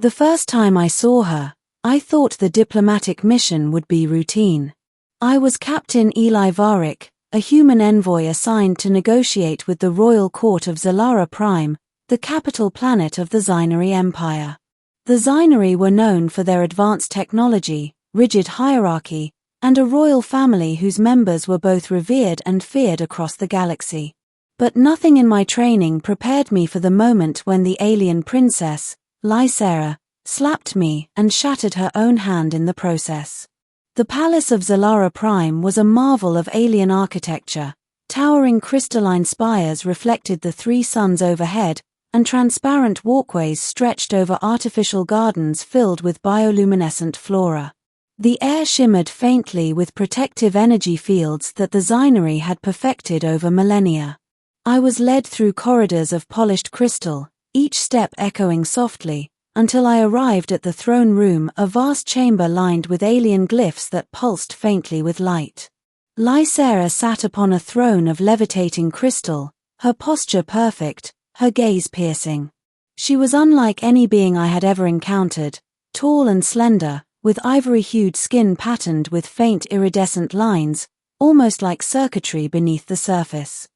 The first time I saw her, I thought the diplomatic mission would be routine. I was Captain Eli Varick, a human envoy assigned to negotiate with the royal court of Zalara Prime, the capital planet of the Zynari Empire. The Zynari were known for their advanced technology, rigid hierarchy, and a royal family whose members were both revered and feared across the galaxy. But nothing in my training prepared me for the moment when the alien princess, Lysera, slapped me and shattered her own hand in the process. The palace of Zalara Prime was a marvel of alien architecture. Towering crystalline spires reflected the three suns overhead, and transparent walkways stretched over artificial gardens filled with bioluminescent flora. The air shimmered faintly with protective energy fields that the Zynari had perfected over millennia. I was led through corridors of polished crystal, each step echoing softly, until I arrived at the throne room, a vast chamber lined with alien glyphs that pulsed faintly with light. Lysera sat upon a throne of levitating crystal, her posture perfect, her gaze piercing. She was unlike any being I had ever encountered, tall and slender, with ivory-hued skin patterned with faint iridescent lines, almost like circuitry beneath the surface.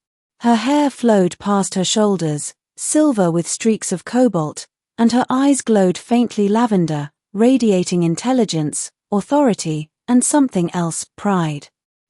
Her hair flowed past her shoulders, silver with streaks of cobalt, and her eyes glowed faintly lavender, radiating intelligence, authority, and something else, pride.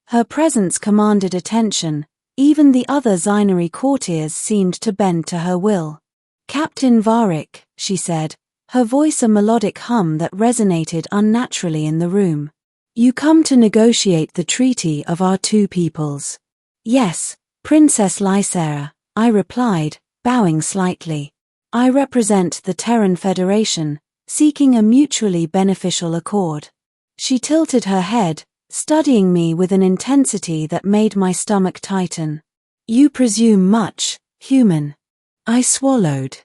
Her presence commanded attention. Even the other Zynari courtiers seemed to bend to her will. "Captain Varick," she said, her voice a melodic hum that resonated unnaturally in the room. "You come to negotiate the treaty of our two peoples." "Yes, Princess Lysera," I replied, bowing slightly. "I represent the Terran Federation, seeking a mutually beneficial accord." She tilted her head, studying me with an intensity that made my stomach tighten. "You presume much, human." I swallowed.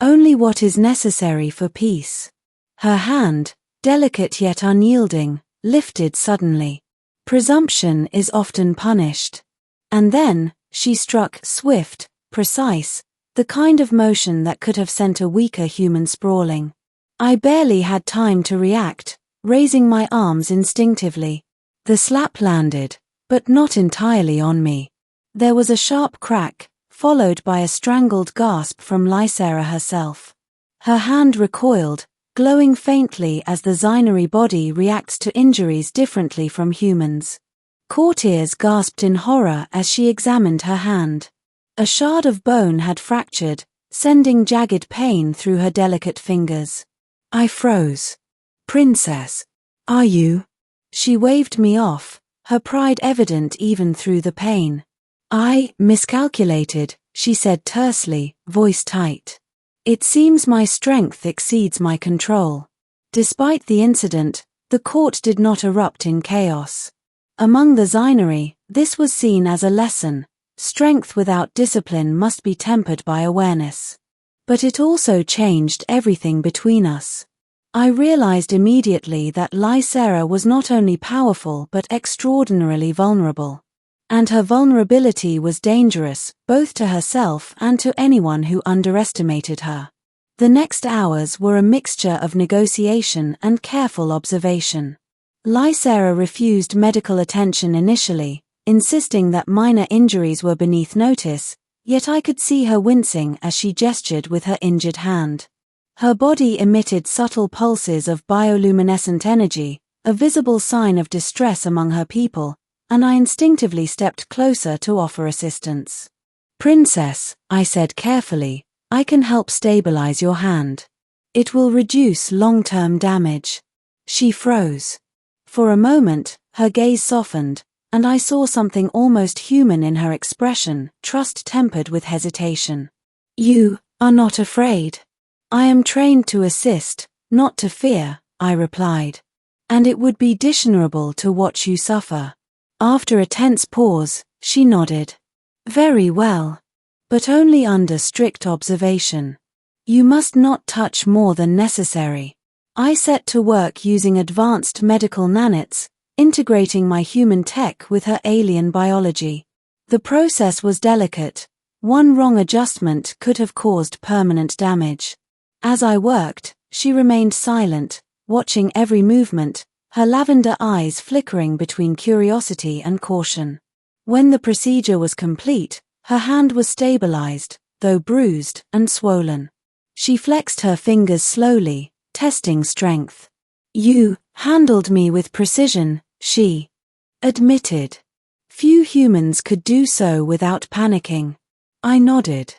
"Only what is necessary for peace." Her hand, delicate yet unyielding, lifted suddenly. "Presumption is often punished." And then, she struck swift, precise, the kind of motion that could have sent a weaker human sprawling. I barely had time to react, raising my arms instinctively. The slap landed, but not entirely on me. There was a sharp crack, followed by a strangled gasp from Lysera herself. Her hand recoiled, glowing faintly as the Zynari body reacts to injuries differently from humans. Courtiers gasped in horror as she examined her hand. A shard of bone had fractured, sending jagged pain through her delicate fingers. I froze. "Princess, are you?" She waved me off, her pride evident even through the pain. "I miscalculated," she said tersely, voice tight. "It seems my strength exceeds my control." Despite the incident, the court did not erupt in chaos. Among the Zynari, this was seen as a lesson. Strength without discipline must be tempered by awareness. But it also changed everything between us. I realized immediately that Lysera was not only powerful but extraordinarily vulnerable. And her vulnerability was dangerous, both to herself and to anyone who underestimated her. The next hours were a mixture of negotiation and careful observation. Lysera refused medical attention initially, insisting that minor injuries were beneath notice, yet I could see her wincing as she gestured with her injured hand. Her body emitted subtle pulses of bioluminescent energy, a visible sign of distress among her people, and I instinctively stepped closer to offer assistance. "Princess," I said carefully, "I can help stabilize your hand. It will reduce long-term damage." She froze. For a moment, her gaze softened, and I saw something almost human in her expression, trust tempered with hesitation. "You are not afraid?" "I am trained to assist, not to fear," I replied. "And it would be dishonorable to watch you suffer." After a tense pause, she nodded. "Very well. But only under strict observation. You must not touch more than necessary." I set to work using advanced medical nanits, integrating my human tech with her alien biology. The process was delicate. One wrong adjustment could have caused permanent damage. As I worked, She remained silent, watching every movement, her lavender eyes flickering between curiosity and caution. When the procedure was complete, her hand was stabilized, though bruised and swollen. She flexed her fingers slowly, testing strength. "You handled me with precision," she admitted. Few humans could do so without panicking. I nodded.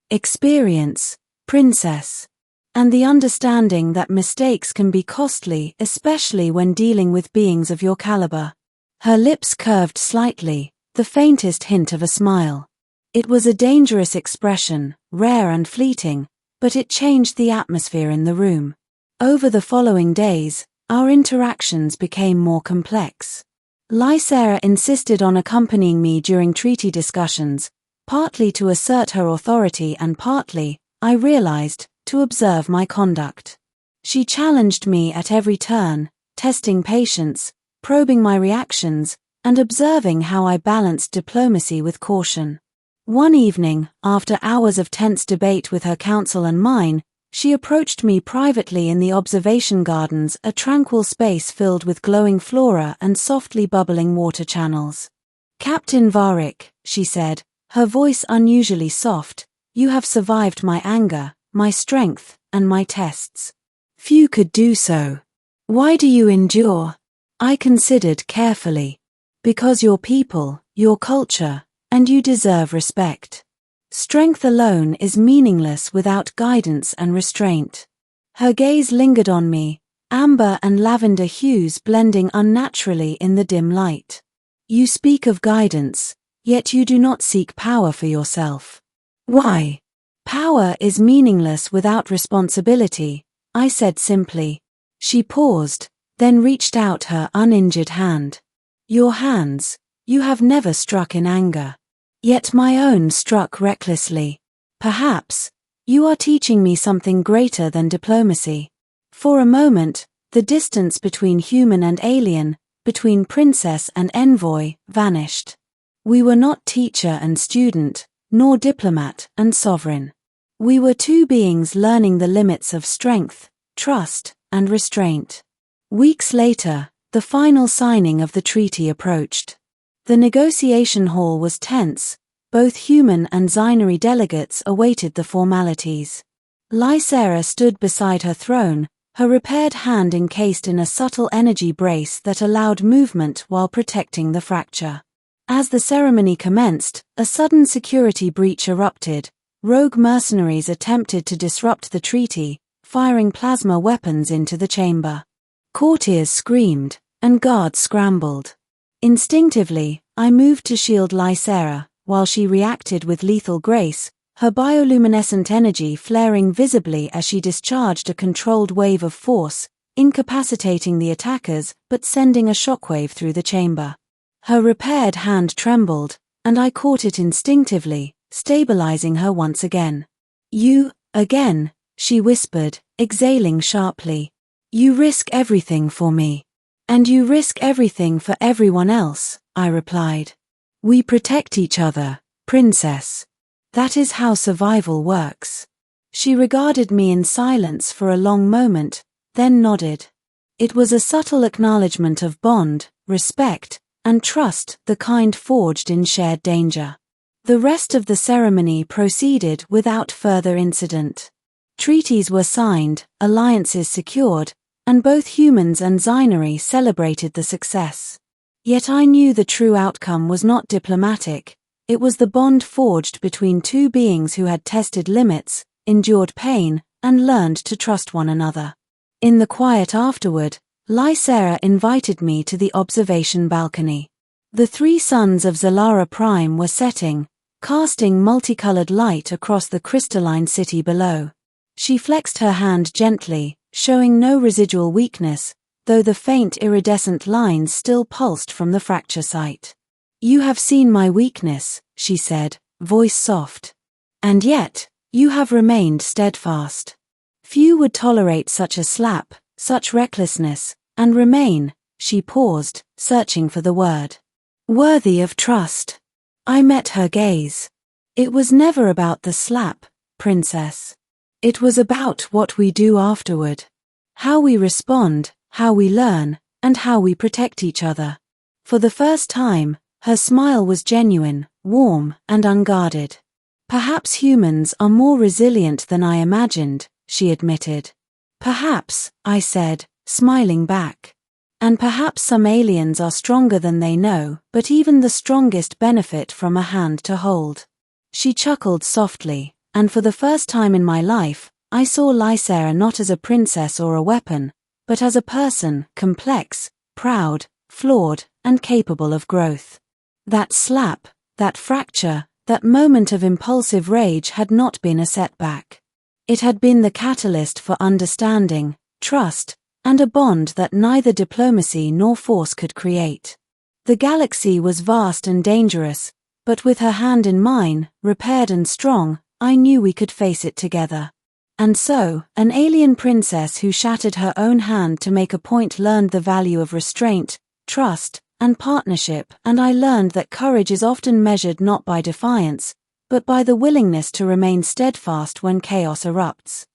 Experience, princess. And the understanding that mistakes can be costly, especially when dealing with beings of your caliber. Her lips curved slightly, the faintest hint of a smile. It was a dangerous expression, rare and fleeting, but it changed the atmosphere in the room. Over the following days, our interactions became more complex. Lysera insisted on accompanying me during treaty discussions, partly to assert her authority and partly, I realized, to observe my conduct. She challenged me at every turn, testing patience, probing my reactions, and observing how I balanced diplomacy with caution. One evening, after hours of tense debate with her counsel and mine, she approached me privately in the observation gardens, a tranquil space filled with glowing flora and softly bubbling water channels. "Captain Varric," she said, her voice unusually soft, "you have survived my anger, my strength, and my tests. Few could do so. Why do you endure?" I considered carefully. "Because your people, your culture, and you deserve respect. Strength alone is meaningless without guidance and restraint." Her gaze lingered on me, amber and lavender hues blending unnaturally in the dim light. "You speak of guidance, yet you do not seek power for yourself. Why?" "Power is meaningless without responsibility," I said simply. She paused, then reached out her uninjured hand. "Your hands, you have never struck in anger. Yet my own struck recklessly. Perhaps, you are teaching me something greater than diplomacy." For a moment, the distance between human and alien, between princess and envoy, vanished. We were not teacher and student, nor diplomat and sovereign. We were two beings learning the limits of strength, trust, and restraint. Weeks later, the final signing of the treaty approached. The negotiation hall was tense, both human and Zinari delegates awaited the formalities. Lysera stood beside her throne, her repaired hand encased in a subtle energy brace that allowed movement while protecting the fracture. As the ceremony commenced, a sudden security breach erupted. Rogue mercenaries attempted to disrupt the treaty, firing plasma weapons into the chamber. Courtiers screamed, and guards scrambled. Instinctively, I moved to shield Lysera, while she reacted with lethal grace, her bioluminescent energy flaring visibly as she discharged a controlled wave of force, incapacitating the attackers but sending a shockwave through the chamber. Her repaired hand trembled, and I caught it instinctively, stabilizing her once again. "You, again," she whispered, exhaling sharply. "You risk everything for me. And you risk everything for everyone else," I replied. "We protect each other, princess. That is how survival works." She regarded me in silence for a long moment, then nodded. It was a subtle acknowledgement of bond, respect, and trust, the kind forged in shared danger. The rest of the ceremony proceeded without further incident. Treaties were signed, alliances secured, and both humans and Zinari celebrated the success. Yet I knew the true outcome was not diplomatic. It was the bond forged between two beings who had tested limits, endured pain, and learned to trust one another. In the quiet afterward, Lysera invited me to the observation balcony. The three suns of Zalara Prime were setting, casting multicolored light across the crystalline city below. She flexed her hand gently, showing no residual weakness, though the faint iridescent lines still pulsed from the fracture site. "You have seen my weakness," she said, voice soft. "And yet, you have remained steadfast. Few would tolerate such a slap, such recklessness, and remain," she paused, searching for the word. "Worthy of trust." I met her gaze. "It was never about the slap, princess. It was about what we do afterward. How we respond, how we learn, and how we protect each other. For the first time, her smile was genuine, warm, and unguarded. Perhaps humans are more resilient than I imagined, she admitted. Perhaps, I said, smiling back. And perhaps some aliens are stronger than they know, but even the strongest benefit from a hand to hold. She chuckled softly, and for the first time in my life, I saw Lysera not as a princess or a weapon, but as a person, complex, proud, flawed, and capable of growth. That slap, that fracture, that moment of impulsive rage had not been a setback. It had been the catalyst for understanding, trust, and a bond that neither diplomacy nor force could create. The galaxy was vast and dangerous, but with her hand in mine, repaired and strong, I knew we could face it together. And so, an alien princess who shattered her own hand to make a point learned the value of restraint, trust, and partnership, and I learned that courage is often measured not by defiance, but by the willingness to remain steadfast when chaos erupts.